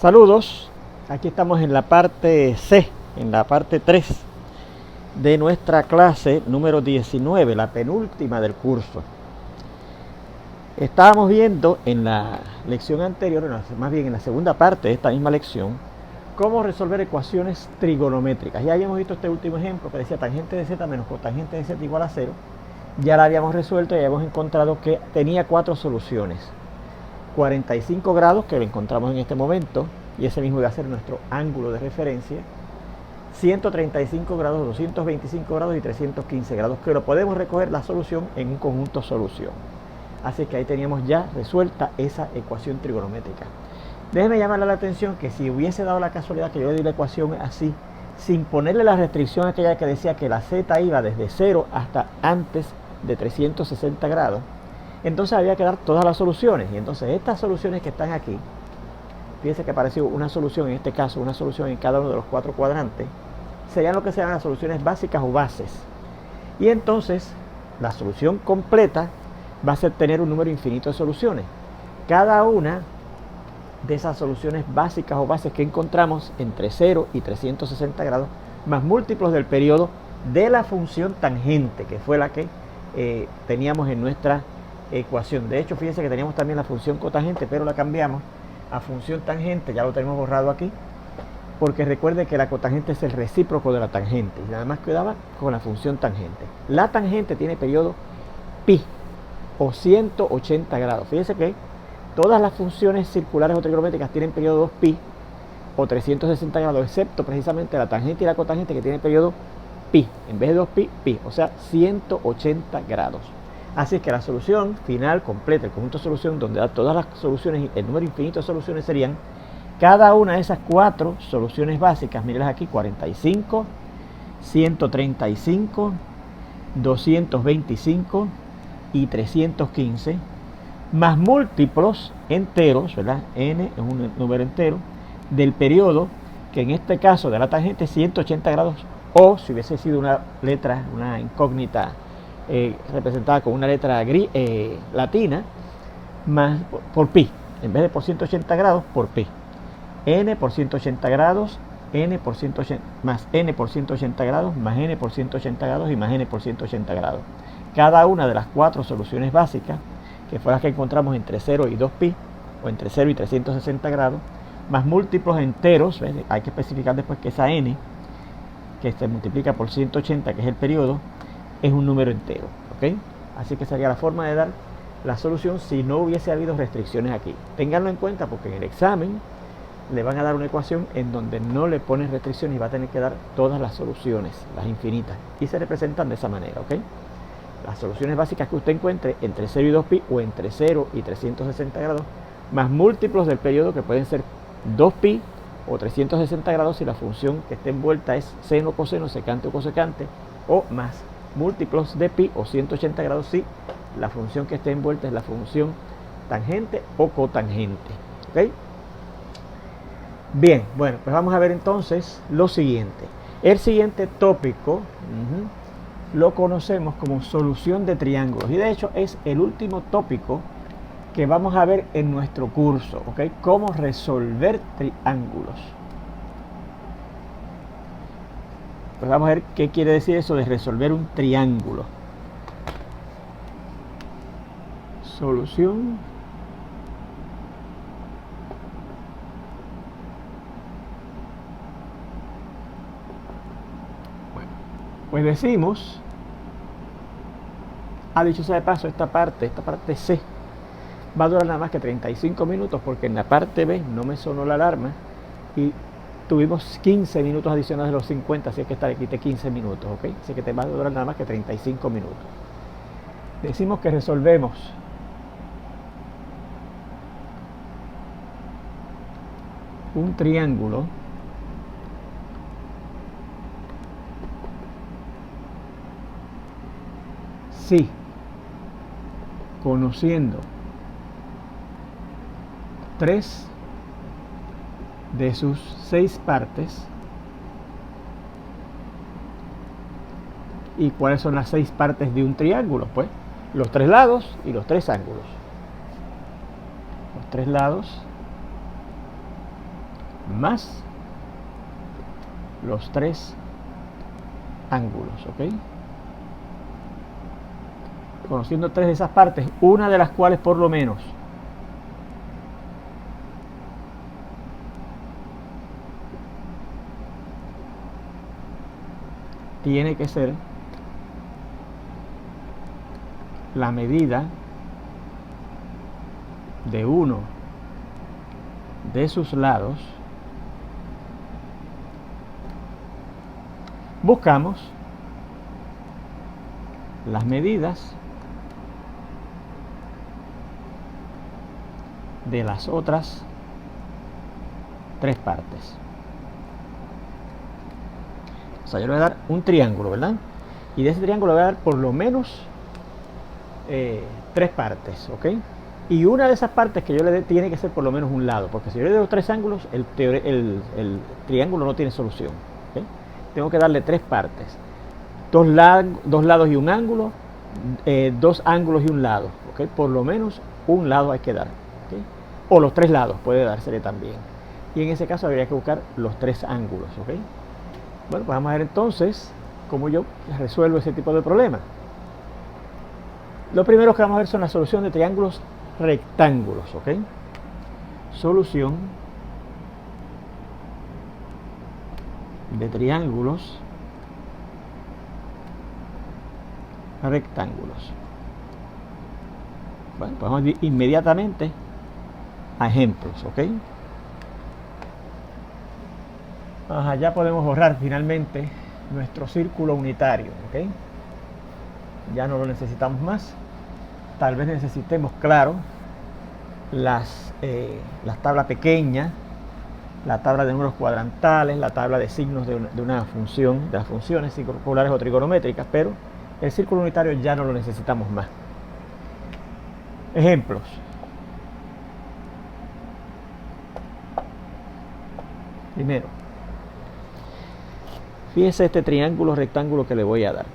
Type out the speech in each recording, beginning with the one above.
Saludos, aquí estamos en la parte C, en la parte 3 de nuestra clase número 19, la penúltima del curso. Estábamos viendo en la lección anterior, más bien en la segunda parte de esta misma lección, cómo resolver ecuaciones trigonométricas. Ya habíamos visto este último ejemplo que decía tangente de z menos cotangente de z igual a 0. Ya la habíamos resuelto y habíamos encontrado que tenía 4 soluciones. 45 grados, que lo encontramos en este momento, y ese mismo iba a ser nuestro ángulo de referencia, 135 grados, 225 grados y 315 grados, que lo podemos recoger la solución en un conjunto solución. Así que ahí teníamos ya resuelta esa ecuación trigonométrica. Déjenme llamarle la atención que si hubiese dado la casualidad que yo le di la ecuación así, sin ponerle la restricción aquella que decía que la z iba desde 0 hasta antes de 360 grados, entonces había que dar todas las soluciones. Y entonces estas soluciones que están aquí, fíjense que apareció una solución, en este caso una solución en cada uno de los 4 cuadrantes, serían lo que se llaman las soluciones básicas o bases. Y entonces la solución completa va a ser tener un número infinito de soluciones. Cada una de esas soluciones básicas o bases que encontramos entre 0 y 360 grados, más múltiplos del periodo de la función tangente, que fue la que teníamos en nuestra ecuación. De hecho, fíjense que teníamos también la función cotangente, pero la cambiamos a función tangente, ya lo tenemos borrado aquí, porque recuerde que la cotangente es el recíproco de la tangente, y nada más quedaba con la función tangente. La tangente tiene periodo pi, o 180 grados. Fíjense que todas las funciones circulares o trigonométricas tienen periodo 2pi, o 360 grados, excepto precisamente la tangente y la cotangente, que tienen periodo pi, en vez de 2pi, pi, o sea, 180 grados. Así que la solución final completa, el conjunto de solución, donde da todas las soluciones, el número infinito de soluciones serían cada una de esas 4 soluciones básicas. Mírenlas aquí: 45, 135, 225 y 315, más múltiplos enteros, ¿verdad? N es un número entero, del periodo, que en este caso de la tangente es 180 grados, o si hubiese sido una letra, una incógnita, representada con una letra latina, más por pi, en vez de por 180 grados, por pi. N por 180 grados, n por 180, más n por 180 grados, más n por 180 grados y más n por 180 grados. Cada una de las 4 soluciones básicas, que fue las que encontramos entre 0 y 2pi, o entre 0 y 360 grados, más múltiplos enteros, ¿ves? Hay que especificar después que esa n, que se multiplica por 180, que es el periodo, es un número entero, ¿ok? Así que sería la forma de dar la solución si no hubiese habido restricciones aquí. Ténganlo en cuenta porque en el examen le van a dar una ecuación en donde no le ponen restricciones y va a tener que dar todas las soluciones, las infinitas, y se representan de esa manera, ¿ok? Las soluciones básicas que usted encuentre entre 0 y 2pi, o entre 0 y 360 grados, más múltiplos del periodo, que pueden ser 2pi o 360 grados si la función que esté envuelta es seno, coseno, secante o cosecante, o más múltiplos de pi o 180 grados si la función que esté envuelta es la función tangente o cotangente, ¿ok? Bien, bueno, pues vamos a ver entonces lo siguiente. El siguiente tópico lo conocemos como solución de triángulos, y de hecho es el último tópico que vamos a ver en nuestro curso, ¿ok? Cómo resolver triángulos. Pues vamos a ver qué quiere decir eso de resolver un triángulo. Solución pues decimos, dicho sea de paso, esta parte C va a durar nada más que 35 minutos, porque en la parte B no me sonó la alarma y tuvimos 15 minutos adicionales de los 50, así que esta le quité 15 minutos, ¿ok? Así que te va a durar nada más que 35 minutos. Decimos que resolvemos un triángulo si, conociendo 3 de sus 6 partes. ¿Y cuáles son las 6 partes de un triángulo? Pues los 3 lados y los 3 ángulos. Los 3 lados más los tres ángulos, ¿ok? Conociendo tres de esas partes, una de las cuales por lo menos tiene que ser la medida de uno de sus lados, buscamos las medidas de las otras tres partes. O sea, yo le voy a dar un triángulo, ¿verdad? Y de ese triángulo le voy a dar por lo menos tres partes, ¿ok? Y una de esas partes que yo le dé tiene que ser por lo menos un lado, porque si yo le doy tres ángulos, el triángulo no tiene solución, ¿ok? Tengo que darle tres partes, dos lados y un ángulo, dos ángulos y un lado, ¿ok? Por lo menos un lado hay que dar, ¿ok? O los tres lados puede dársele también. Y en ese caso habría que buscar los tres ángulos, ¿ok? Bueno, pues vamos a ver entonces cómo yo resuelvo ese tipo de problema. Lo primero que vamos a ver son la solución de triángulos rectángulos, ¿ok? Solución de triángulos rectángulos. Bueno, pues vamos inmediatamente a ejemplos, ¿ok? Ajá, ya podemos borrar finalmente nuestro círculo unitario, ¿ok? Ya no lo necesitamos más. Tal vez necesitemos, claro, las tablas pequeñas, la tabla de números cuadrantales, la tabla de signos de una función, de las funciones circulares o trigonométricas, pero el círculo unitario ya no lo necesitamos más. Ejemplos. Primero, fíjese este triángulo rectángulo que le voy a dar.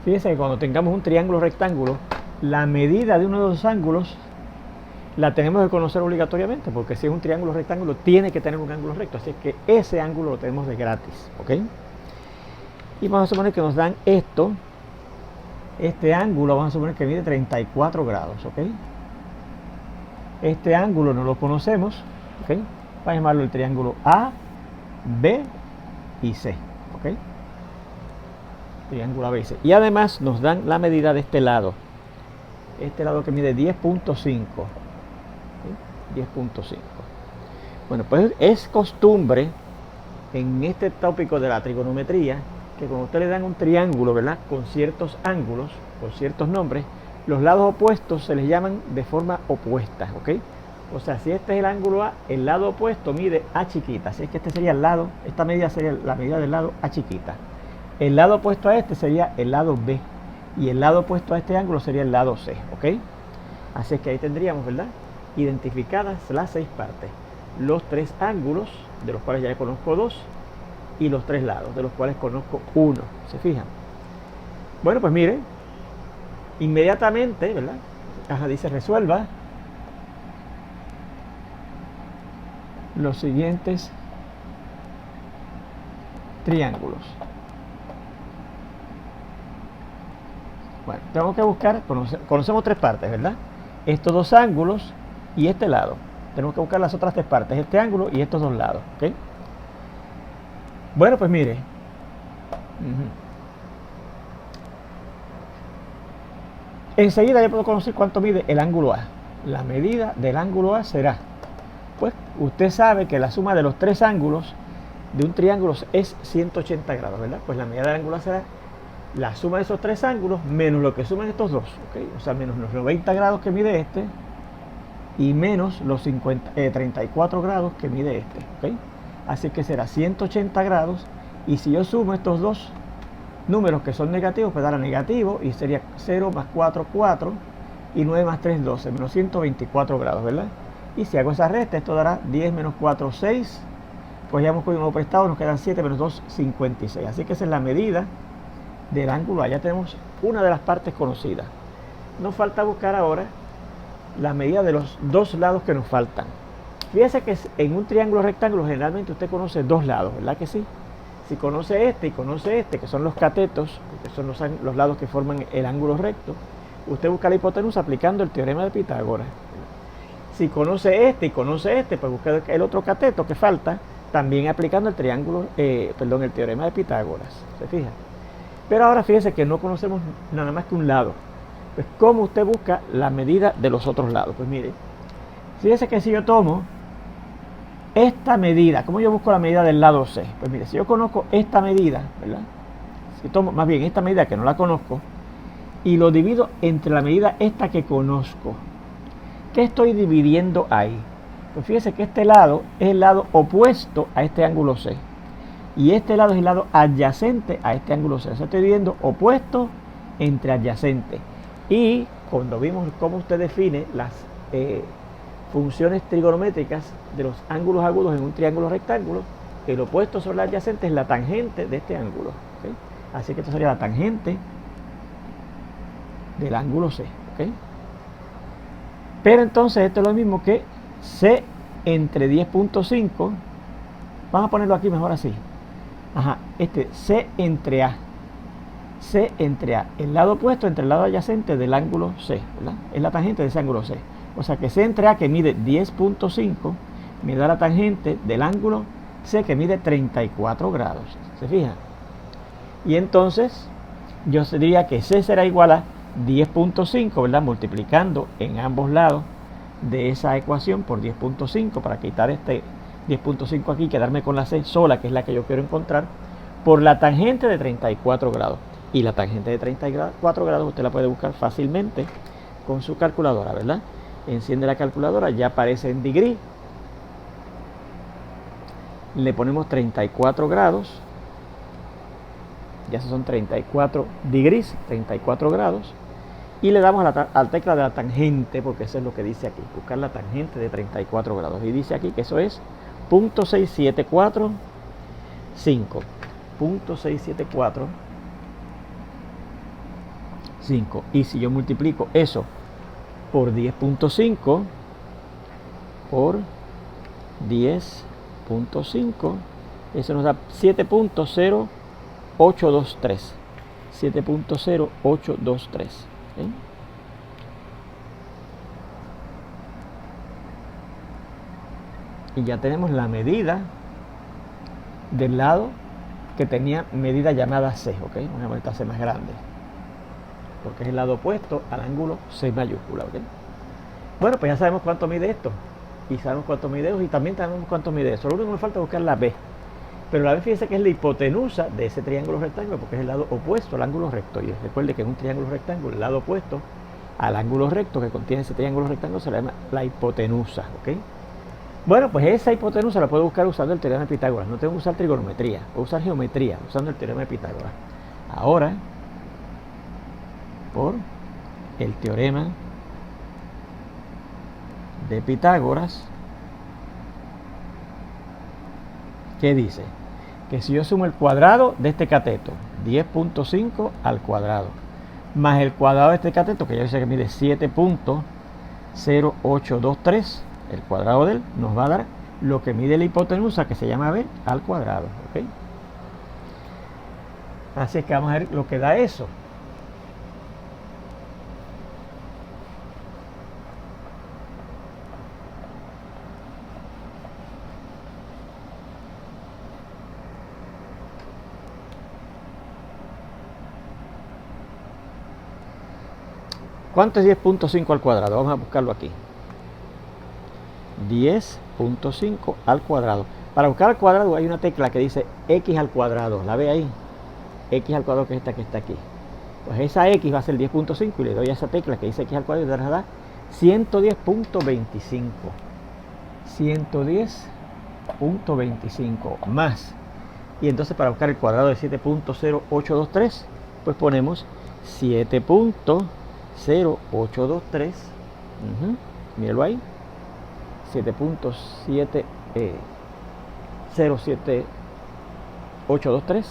Fíjense que cuando tengamos un triángulo rectángulo, la medida de uno de los ángulos la tenemos que conocer obligatoriamente, porque si es un triángulo rectángulo tiene que tener un ángulo recto, así que ese ángulo lo tenemos de gratis, ¿ok? Y vamos a suponer que nos dan esto, este ángulo vamos a suponer que mide 34 grados, ¿ok? Este ángulo no lo conocemos, ¿ok? Vamos a llamarlo el triángulo A, B y C, ¿ok? Triángulo ABC. Y además nos dan la medida de este lado que mide 10.5, ¿sí? 10.5. Bueno, pues es costumbre en este tópico de la trigonometría que cuando ustedes le dan un triángulo, ¿verdad?, con ciertos ángulos, con ciertos nombres, los lados opuestos se les llaman de forma opuesta, ¿ok? O sea, si este es el ángulo A, el lado opuesto mide A chiquita, así es que este sería el lado, esta medida sería la medida del lado A chiquita. El lado opuesto a este sería el lado B y el lado opuesto a este ángulo sería el lado C, ¿ok? Así es que ahí tendríamos, ¿verdad?, identificadas las 6 partes, los 3 ángulos, de los cuales ya conozco 2, y los 3 lados, de los cuales conozco 1, ¿se fijan? Bueno, pues mire, inmediatamente, ¿verdad? Ajá, dice resuelva los siguientes triángulos. Bueno, tengo que buscar, conocemos 3 partes, ¿verdad? Estos 2 ángulos y este lado. Tenemos que buscar las otras 3 partes, este ángulo y estos 2 lados, ¿ok? Bueno, pues mire. Enseguida yo puedo conocer cuánto mide el ángulo A. La medida del ángulo A será, pues usted sabe que la suma de los 3 ángulos de un triángulo es 180 grados, ¿verdad? Pues la medida del ángulo A será la suma de esos 3 ángulos menos lo que suman estos dos, ¿ok? O sea, menos los 90 grados que mide este y menos los 34 grados que mide este, ¿ok? Así que será 180 grados y si yo sumo estos dos números que son negativos, pues dará negativo y sería 0 más 4, 4 y 9 más 3, 12, menos 124 grados, ¿verdad? Y si hago esa resta, esto dará 10 menos 4, 6, pues ya hemos cogido un nuevo prestado, nos quedan 7 menos 2, 56. Así que esa es la medida del ángulo A. Ya tenemos una de las partes conocidas. Nos falta buscar ahora la medida de los dos lados que nos faltan. Fíjese que en un triángulo rectángulo generalmente usted conoce dos lados, ¿verdad que sí? Si conoce este y conoce este, que son los catetos, que son los lados que forman el ángulo recto, usted busca la hipotenusa aplicando el teorema de Pitágoras. Si conoce este y conoce este, pues busca el otro cateto que falta, también aplicando el el teorema de Pitágoras. ¿Se fija? Pero ahora fíjese que no conocemos nada más que un lado. Pues, ¿cómo usted busca la medida de los otros lados? Pues mire, fíjese que si yo tomo esta medida, ¿cómo yo busco la medida del lado C? Pues mire, si yo conozco esta medida, ¿verdad? Si tomo más bien esta medida que no la conozco y lo divido entre la medida esta que conozco, ¿qué estoy dividiendo ahí? Pues fíjese que este lado es el lado opuesto a este ángulo C y este lado es el lado adyacente a este ángulo C. O sea, estoy dividiendo opuesto entre adyacente. Y cuando vimos cómo usted define las funciones trigonométricas de los ángulos agudos en un triángulo rectángulo, el opuesto sobre el adyacente es la tangente de este ángulo, ¿okay? Así que esto sería la tangente del ángulo C, ¿okay? Pero entonces esto es lo mismo que C entre 10.5. Vamos a ponerlo aquí mejor así. Ajá, C entre A. C entre A, el lado opuesto entre el lado adyacente del ángulo C, ¿verdad? Es la tangente de ese ángulo C. O sea que C entre A, que mide 10.5, me da la tangente del ángulo C, que mide 34 grados. ¿Se fija? Y entonces yo diría que C será igual a 10.5, ¿verdad? Multiplicando en ambos lados de esa ecuación por 10.5 para quitar este 10.5 aquí y quedarme con la C sola, que es la que yo quiero encontrar, por la tangente de 34 grados. Y la tangente de 34 grados usted la puede buscar fácilmente con su calculadora, ¿verdad? Enciende la calculadora, ya aparece en degree. Le ponemos 34 grados. Ya son 34 degrees, 34 grados. Y le damos a la tecla de la tangente, porque eso es lo que dice aquí. Buscar la tangente de 34 grados. Y dice aquí que eso es 0.6745. 0.6745. Y si yo multiplico eso por 10.5 por 10.5, eso nos da 7.0823. 7.0823. ¿Okay? Y ya tenemos la medida del lado que tenía medida llamada C, ¿ok? Una vuelta C más grande, porque es el lado opuesto al ángulo C mayúscula, ¿ok? Bueno, pues ya sabemos cuánto mide esto, y sabemos cuánto mide eso, y también sabemos cuánto mide eso. Lo único que me falta es buscar la B, pero la B, fíjese que es la hipotenusa de ese triángulo rectángulo, porque es el lado opuesto al ángulo recto. Y recuerde que en un triángulo rectángulo, el lado opuesto al ángulo recto que contiene ese triángulo rectángulo se le llama la hipotenusa, ¿ok? Bueno, pues esa hipotenusa la puedo buscar usando el teorema de Pitágoras. No tengo que usar trigonometría, puedo usar geometría usando el teorema de Pitágoras. Ahora, por el teorema de Pitágoras, ¿qué dice? Que si yo sumo el cuadrado de este cateto, 10.5 al cuadrado, más el cuadrado de este cateto, que ya dice que mide 7.0823, el cuadrado de él nos va a dar lo que mide la hipotenusa, que se llama B al cuadrado, ¿ok? Así es que vamos a ver lo que da eso. ¿Cuánto es 10.5 al cuadrado? Vamos a buscarlo aquí. 10.5 al cuadrado. Para buscar al cuadrado hay una tecla que dice x al cuadrado. ¿La ve ahí? X al cuadrado, que es esta que está aquí. Pues esa x va a ser 10.5 y le doy a esa tecla que dice x al cuadrado y me da 110.25. 110.25 más Y entonces para buscar el cuadrado de 7.0823, pues ponemos 7.0823. Míralo ahí. 7.07823.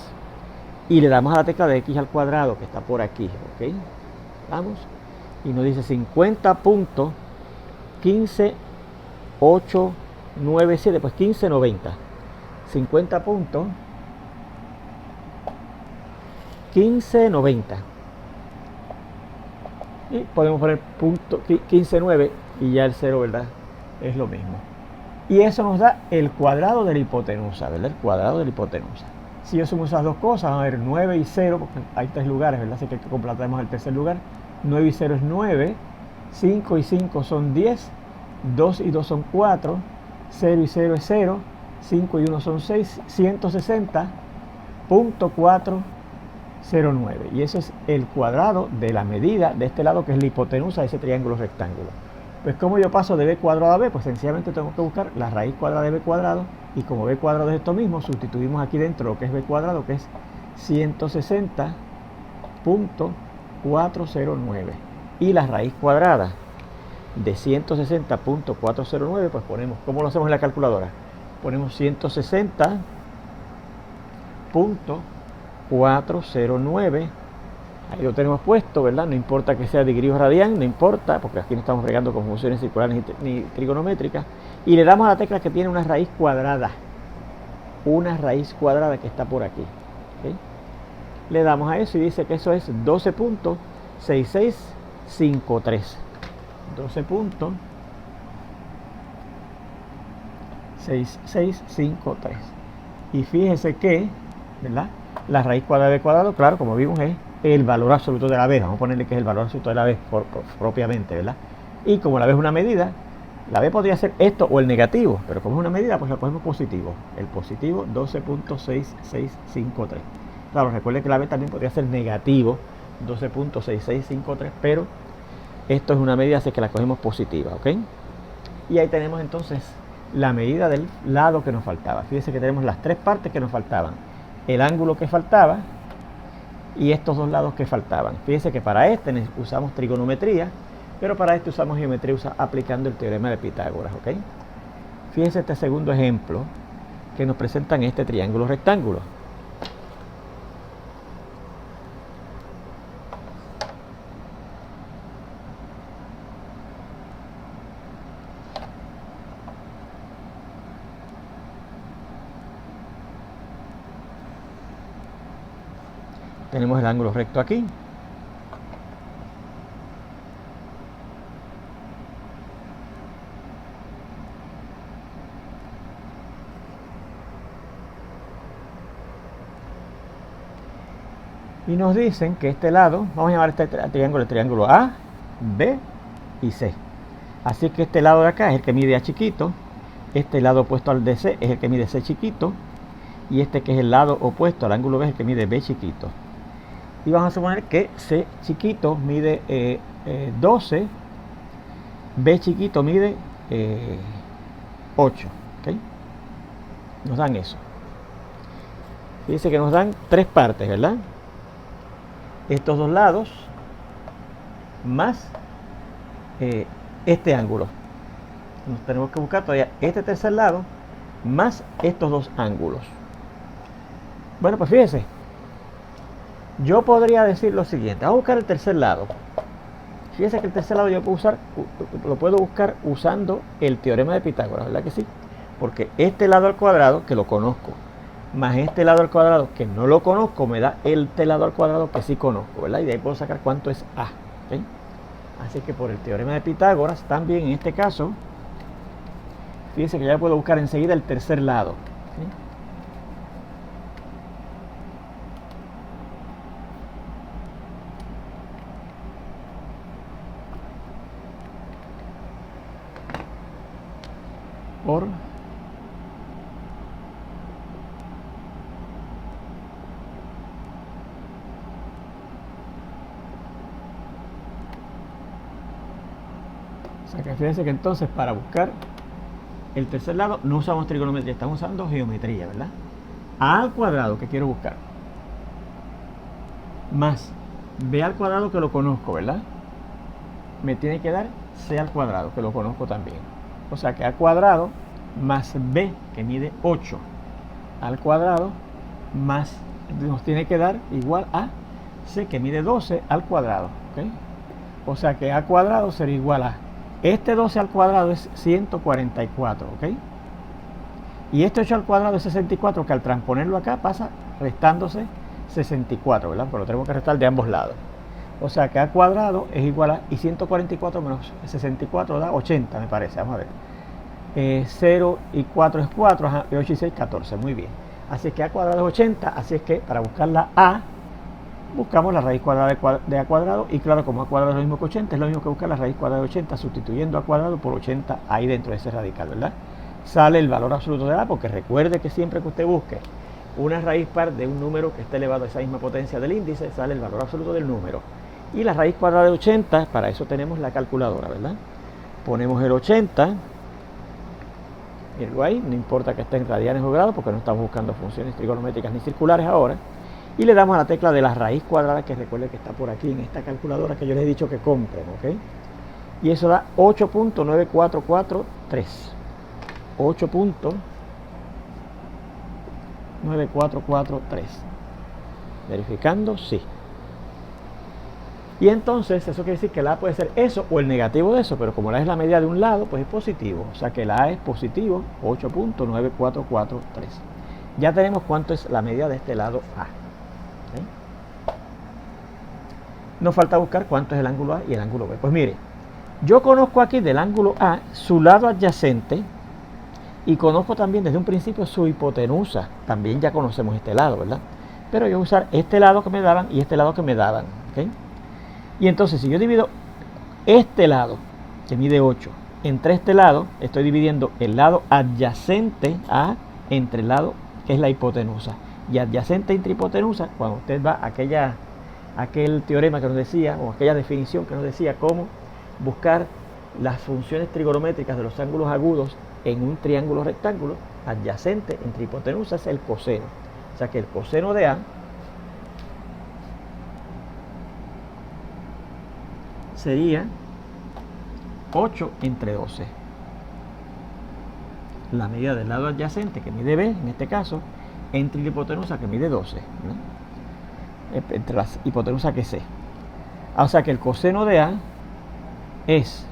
Y le damos a la tecla de x al cuadrado que está por aquí. ¿Ok? Vamos. Y nos dice 50.15897. Pues 1590. 50.1590. Y podemos poner punto 15.9 y ya el 0, ¿verdad? Es lo mismo. Y eso nos da el cuadrado de la hipotenusa, ¿verdad? El cuadrado de la hipotenusa. Si yo sumo esas dos cosas, vamos a ver 9 y 0, porque hay 3 lugares, ¿verdad? Así que completamos el tercer lugar. 9 y 0 es 9, 5 y 5 son 10, 2 y 2 son 4, 0 y 0 es 0, 5 y 1 son 6, 160.409. Y eso es el cuadrado de la medida de este lado, que es la hipotenusa de ese triángulo rectángulo. Pues como yo paso de b cuadrado a b, pues sencillamente tengo que buscar la raíz cuadrada de b cuadrado, y como b cuadrado es esto mismo, sustituimos aquí dentro lo que es b cuadrado, que es 160.409, y la raíz cuadrada de 160.409, pues ponemos, ¿cómo lo hacemos en la calculadora? Ponemos 160.409. Ahí lo tenemos puesto, ¿verdad? No importa que sea degree o radián, no importa, porque aquí no estamos fregando con funciones circulares ni trigonométricas. Y le damos a la tecla que tiene una raíz cuadrada que está por aquí. ¿Okay? Le damos a eso y dice que eso es 12.6653. 12.6653. Y fíjese que, ¿verdad? La raíz cuadrada de cuadrado, claro, como vimos, es el valor absoluto de la b. Vamos a ponerle que es el valor absoluto de la b propiamente, ¿verdad? Y como la b es una medida, la b podría ser esto o el negativo, pero como es una medida, pues la cogemos positivo. El positivo 12.6653. Claro, recuerde que la b también podría ser negativo 12.6653, pero esto es una medida, así que la cogemos positiva, ¿ok? Y ahí tenemos entonces la medida del lado que nos faltaba. Fíjense que tenemos las tres partes que nos faltaban. El ángulo que faltaba y estos dos lados que faltaban. Fíjense que para este usamos trigonometría, pero para este usamos geometría aplicando el teorema de Pitágoras, ¿ok? Fíjense este segundo ejemplo que nos presentan este triángulo rectángulo. Tenemos el ángulo recto aquí. Y nos dicen que este lado, vamos a llamar este triángulo el triángulo A, B y C. Así que este lado de acá es el que mide A chiquito, este lado opuesto al de C es el que mide C chiquito, y este que es el lado opuesto al ángulo B es el que mide B chiquito. Y vamos a suponer que C chiquito mide 12, B chiquito mide 8. ¿Okay? Nos dan eso. Dice que nos dan tres partes, ¿verdad? Estos dos lados más este ángulo. Nos tenemos que buscar todavía este tercer lado más estos dos ángulos. Bueno, pues fíjense. Yo podría decir lo siguiente. Vamos a buscar el tercer lado. Fíjense que el tercer lado yo lo puedo buscar usando el teorema de Pitágoras, ¿verdad que sí? Porque este lado al cuadrado, que lo conozco, más este lado al cuadrado, que no lo conozco, me da este lado al cuadrado que sí conozco, ¿verdad? Y de ahí puedo sacar cuánto es A. ¿Okay? Así que por el teorema de Pitágoras, también en este caso, fíjense que ya puedo buscar enseguida el tercer lado. ¿Okay? Por o sea que fíjense que entonces para buscar el tercer lado no usamos trigonometría, estamos usando geometría, ¿verdad? A al cuadrado que quiero buscar, más B al cuadrado que lo conozco, ¿verdad? Me tiene que dar C al cuadrado, que lo conozco también. O sea que A cuadrado más B, que mide 8, al cuadrado, más nos tiene que dar igual a C, que mide 12, al cuadrado. ¿Okay? O sea que A cuadrado sería igual a, este 12 al cuadrado es 144, ¿ok? Y este 8 al cuadrado es 64, que al transponerlo acá pasa restándose 64, ¿verdad? Pero lo tenemos que restar de ambos lados. O sea que A cuadrado es igual a, y 144 menos 64 da 80, me parece. Vamos a ver. 0 y 4 es 4, ajá, y 8 y 6, 14. Muy bien. Así es que A cuadrado es 80, así es que para buscar la A, buscamos la raíz cuadrada de A cuadrado, y claro, como A cuadrado es lo mismo que 80, es lo mismo que buscar la raíz cuadrada de 80, sustituyendo A cuadrado por 80 ahí dentro de ese radical, ¿verdad? Sale el valor absoluto de A, porque recuerde que siempre que usted busque una raíz par de un número que esté elevado a esa misma potencia del índice, sale el valor absoluto del número. Y la raíz cuadrada de 80, para eso tenemos la calculadora, ¿verdad? Ponemos el 80, mírenlo ahí, no importa que esté en radianes o grados, porque no estamos buscando funciones trigonométricas ni circulares ahora. Y le damos a la tecla de la raíz cuadrada, que recuerde que está por aquí en esta calculadora que yo les he dicho que compren, ¿ok? Y eso da 8.9443. 8.9443. Verificando, sí. Y entonces eso quiere decir que la A puede ser eso o el negativo de eso, pero como la A es la medida de un lado, pues es positivo. O sea que la A es positivo, 8.9443. Ya tenemos cuánto es la medida de este lado A. ¿Okay? Nos falta buscar cuánto es el ángulo A y el ángulo B. Pues mire, yo conozco aquí del ángulo A su lado adyacente, y conozco también desde un principio su hipotenusa. También ya conocemos este lado, ¿verdad? Pero yo voy a usar este lado que me daban y este lado que me daban. ¿Okay? Y entonces si yo divido este lado, que mide 8, entre este lado, estoy dividiendo el lado adyacente a entre el lado que es la hipotenusa. Y adyacente entre hipotenusa, cuando usted va a aquel teorema que nos decía, o aquella definición que nos decía cómo buscar las funciones trigonométricas de los ángulos agudos en un triángulo rectángulo, adyacente entre hipotenusa es el coseno. O sea que el coseno de A sería 8 entre 12. La medida del lado adyacente, que mide B, en este caso, entre la hipotenusa, que mide 12, ¿no? Entre las hipotenusas que C. O sea que el coseno de A es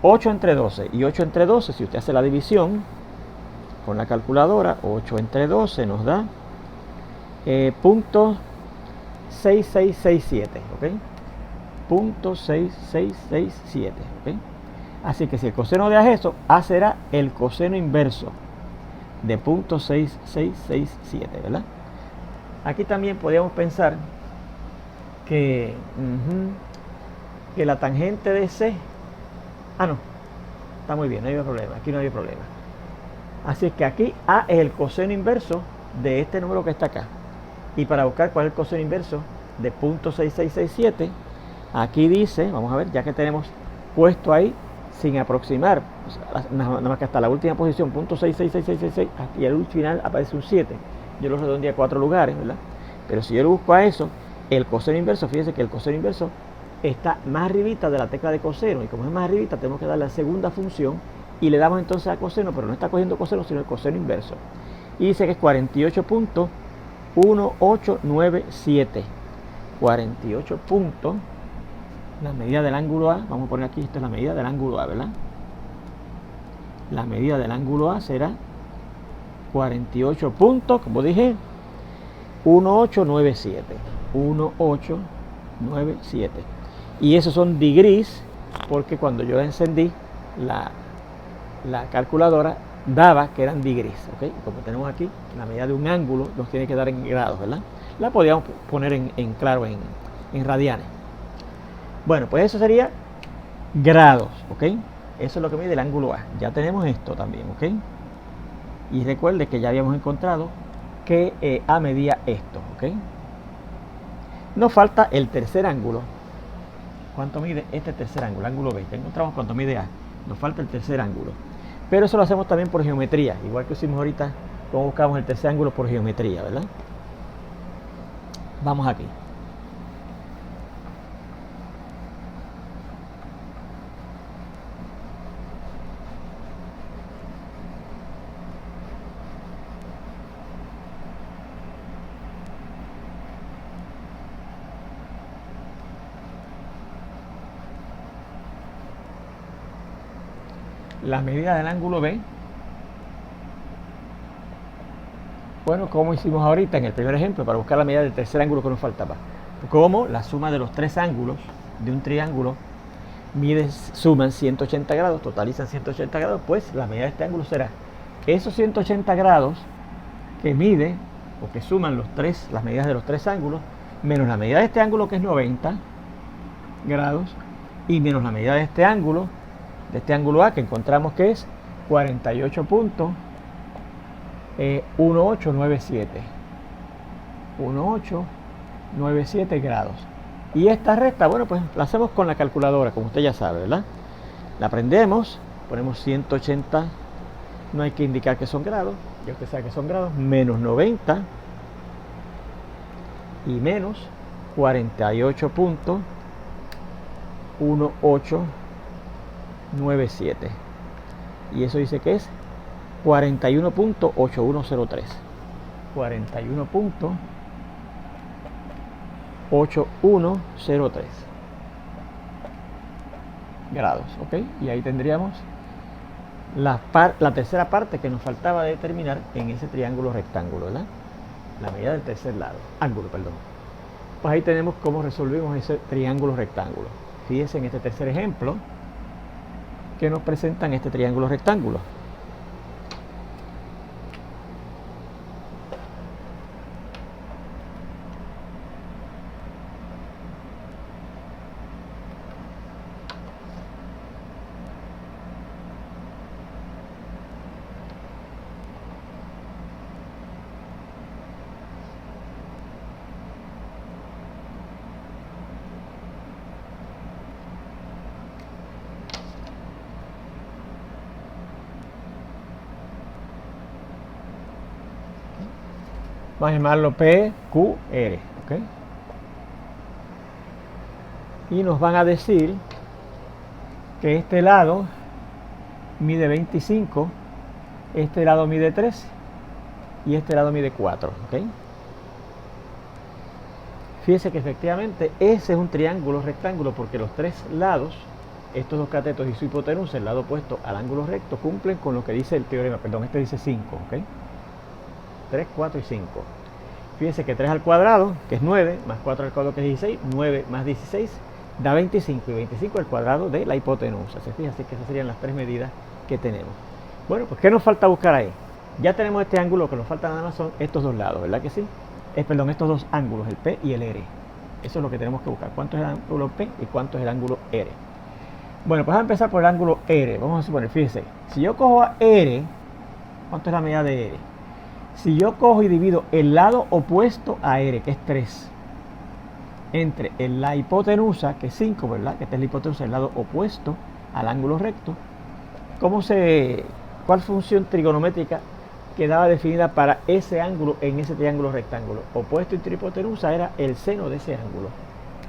8 entre 12, y 8 entre 12, si usted hace la división con la calculadora, 8 entre 12 nos da .6667, ¿ok? .6667, ¿ok? Así que si el coseno de A es eso, A será el coseno inverso de .6667, ¿verdad? Aquí también podríamos pensar que la tangente de C, no, está muy bien, no hay problema, aquí no hay problema. Así es que aquí A es el coseno inverso de este número que está acá. Y para buscar cuál es el coseno inverso de .6667, aquí dice, vamos a ver, ya que tenemos puesto ahí sin aproximar, nada más que hasta la última posición, .666666, y al final aparece un 7. Yo lo redondeé a 4 lugares, ¿verdad? Pero si yo lo busco a eso, el coseno inverso, fíjense que el coseno inverso está más arribita de la tecla de coseno, y como es más arribita, tenemos que darle la segunda función, y le damos entonces a coseno, pero no está cogiendo coseno, sino el coseno inverso. Y dice que es 48.1897. 48 puntos, la medida del ángulo A, vamos a poner aquí, esto es la medida del ángulo A, ¿verdad? La medida del ángulo A será 48 puntos, como dije, 1897. 1897. Y esos son degrees, porque cuando yo encendí la calculadora, daba que eran degrees, ¿ok? Como tenemos aquí, la medida de un ángulo nos tiene que dar en grados, ¿verdad? La podíamos poner en radianes. Bueno, pues eso sería grados, ¿ok? Eso es lo que mide el ángulo A. Ya tenemos esto también, ¿ok? Y recuerde que ya habíamos encontrado que A medía esto, ¿ok? Nos falta el tercer ángulo. ¿Cuánto mide este tercer ángulo? Ángulo B. Ya encontramos cuánto mide A. Nos falta el tercer ángulo. Pero eso lo hacemos también por geometría, igual que hicimos ahorita cómo buscamos el tercer ángulo por geometría, ¿verdad? Vamos aquí. La medida del ángulo B, bueno, como hicimos ahorita en el primer ejemplo, para buscar la medida del tercer ángulo que nos faltaba. Como la suma de los tres ángulos de un triángulo suman 180 grados, totalizan 180 grados, pues la medida de este ángulo será esos 180 grados que mide o que suman las medidas de los tres ángulos, menos la medida de este ángulo que es 90 grados, y menos la medida de este ángulo A que encontramos que es 1897 grados. Y esta resta, bueno, pues la hacemos con la calculadora, como usted ya sabe, ¿verdad? La prendemos, ponemos 180, no hay que indicar que son grados, ya usted sabe que son grados, menos 90 y menos 48.1897. Y eso dice que es 41.8103. 41.8103 grados, ¿ok? Y ahí tendríamos la tercera parte que nos faltaba determinar en ese triángulo rectángulo, ¿verdad? La medida del tercer ángulo, perdón. Pues ahí tenemos cómo resolvimos ese triángulo rectángulo. Fíjense en este tercer ejemplo que nos presentan este triángulo rectángulo. Vamos a llamarlo PQR, ¿ok? Y nos van a decir que este lado mide 25, este lado mide 3 y este lado mide 4, ¿ok? Fíjense que efectivamente ese es un triángulo rectángulo porque los tres lados, estos dos catetos y su hipotenusa, el lado opuesto al ángulo recto, cumplen con lo que dice el teorema. Perdón, este dice 5, ¿ok? 3, 4 y 5. Fíjense que 3 al cuadrado, que es 9, más 4 al cuadrado, que es 16, 9 más 16 da 25, y 25 al cuadrado de la hipotenusa. ¿Se fijan? Así que esas serían las tres medidas que tenemos. Bueno, pues ¿qué nos falta buscar ahí? Ya tenemos este ángulo, que nos falta nada más son estos dos lados, ¿verdad que sí? Perdón, estos dos ángulos, el P y el R. Eso es lo que tenemos que buscar. ¿Cuánto es el ángulo P y cuánto es el ángulo R? Bueno, pues vamos a empezar por el ángulo R. Vamos a suponer, fíjense, si yo cojo a R, ¿cuánto es la medida de R? Si yo cojo y divido el lado opuesto a R, que es 3, entre la hipotenusa, que es 5, ¿verdad? Que esta es la hipotenusa, el lado opuesto al ángulo recto, ¿cuál función trigonométrica quedaba definida para ese ángulo en ese triángulo rectángulo? Opuesto entre hipotenusa era el seno de ese ángulo,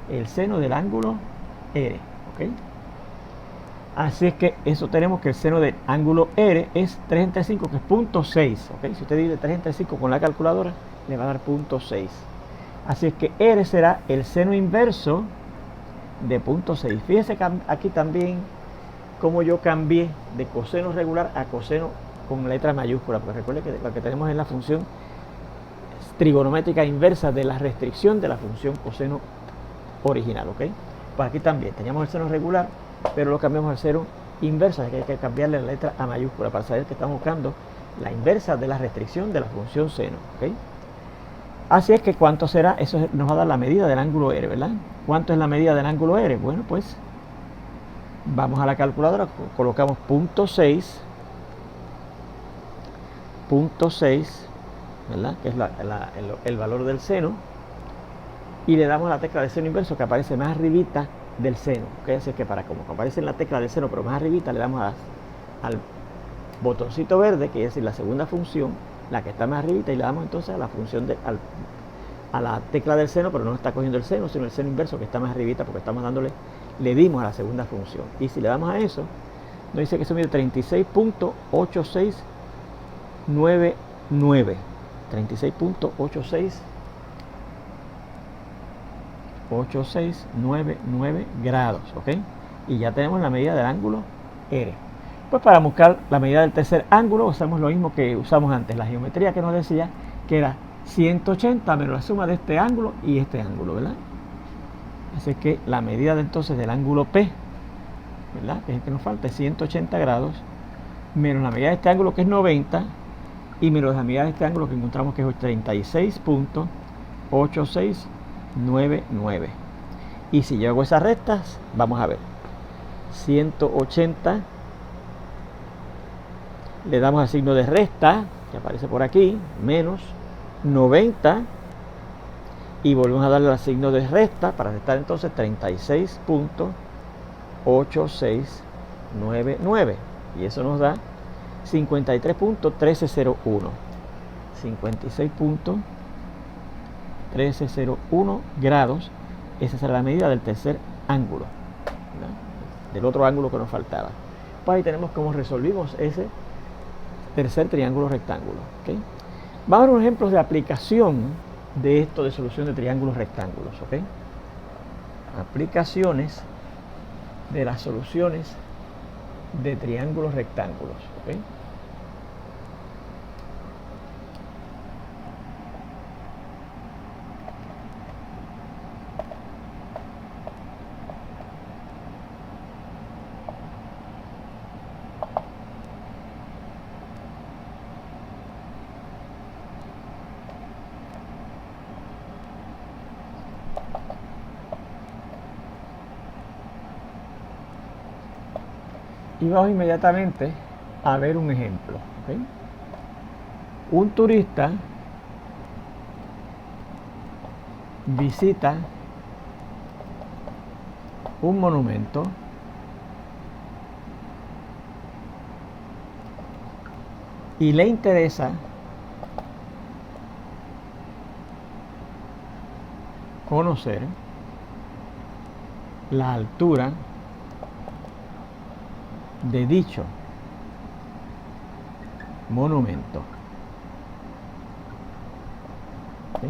el seno del ángulo R, ¿ok? Así es que eso tenemos que el seno del ángulo R es 3 entre 5, que es 0.6, ¿ok? Si usted divide 3 entre 5 con la calculadora, le va a dar 0.6. Así es que R será el seno inverso de 0.6. Fíjese aquí también cómo yo cambié de coseno regular a coseno con letra mayúscula, porque recuerde que lo que tenemos es la función trigonométrica inversa de la restricción de la función coseno original, ¿ok? Pues aquí también teníamos el seno regular, pero lo cambiamos al seno inverso, así que hay que cambiarle la letra a mayúscula para saber que estamos buscando la inversa de la restricción de la función seno, ¿ok? Así es que ¿cuánto será? Eso nos va a dar la medida del ángulo R, ¿verdad? ¿Cuánto es la medida del ángulo R? Bueno, pues vamos a la calculadora, colocamos 0.6, ¿verdad? Que es el valor del seno, y le damos la tecla de seno inverso que aparece más arribita del seno, ¿ok? Así que para como aparece en la tecla del seno pero más arribita, le damos al botoncito verde, que es decir la segunda función, la que está más arribita, y le damos entonces a la función a la tecla del seno, pero no está cogiendo el seno, sino el seno inverso que está más arribita, porque estamos dándole, le dimos a la segunda función. Y si le damos a eso, nos dice que eso mide 36.8699. 36.8699 grados, ¿ok? Y ya tenemos la medida del ángulo R. Pues para buscar la medida del tercer ángulo usamos lo mismo que usamos antes, la geometría que nos decía que era 180 menos la suma de este ángulo y este ángulo, ¿verdad? Así que la medida de entonces del ángulo P, ¿verdad?, que es el que nos falta, es 180 grados menos la medida de este ángulo, que es 90, y menos la medida de este ángulo que encontramos, que es 36.8699. Y si yo hago esas restas, vamos a ver, 180, le damos al signo de resta, que aparece por aquí, menos 90, y volvemos a darle al signo de resta para restar entonces 36.8699, y eso nos da 53.1301. 56.1301 grados. Esa será la medida del tercer ángulo, ¿verdad?, del otro ángulo que nos faltaba. Pues ahí tenemos cómo resolvimos ese tercer triángulo rectángulo, ¿okay? Vamos a ver unos ejemplos de aplicación de esto de solución de triángulos rectángulos, ¿ok? Aplicaciones de las soluciones de triángulos rectángulos, ¿ok? Y vamos inmediatamente a ver un ejemplo, ¿okay? Un turista visita un monumento y le interesa conocer la altura de dicho monumento. ¿Sí?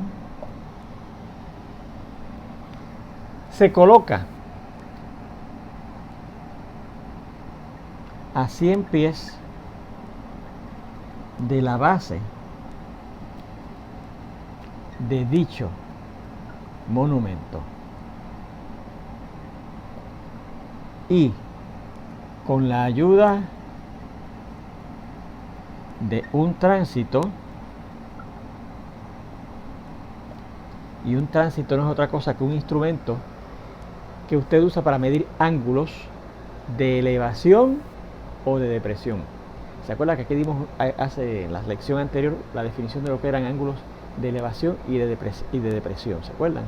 Se coloca a 100 pies de la base de dicho monumento y con la ayuda de un tránsito, y un tránsito no es otra cosa que un instrumento que usted usa para medir ángulos de elevación o de depresión. ¿Se acuerda que aquí dimos en la lección anterior la definición de lo que eran ángulos de elevación y de depresión? ¿Se acuerdan?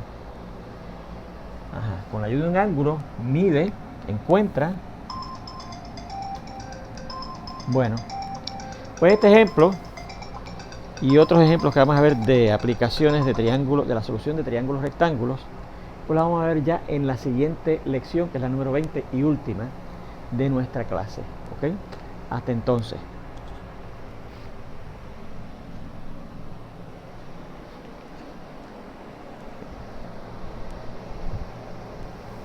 Ajá. Con la ayuda de un ángulo mide, encuentra. Bueno, pues este ejemplo y otros ejemplos que vamos a ver de aplicaciones de triángulos, de la solución de triángulos rectángulos, pues la vamos a ver ya en la siguiente lección, que es la número 20 y última de nuestra clase, ¿ok? Hasta entonces.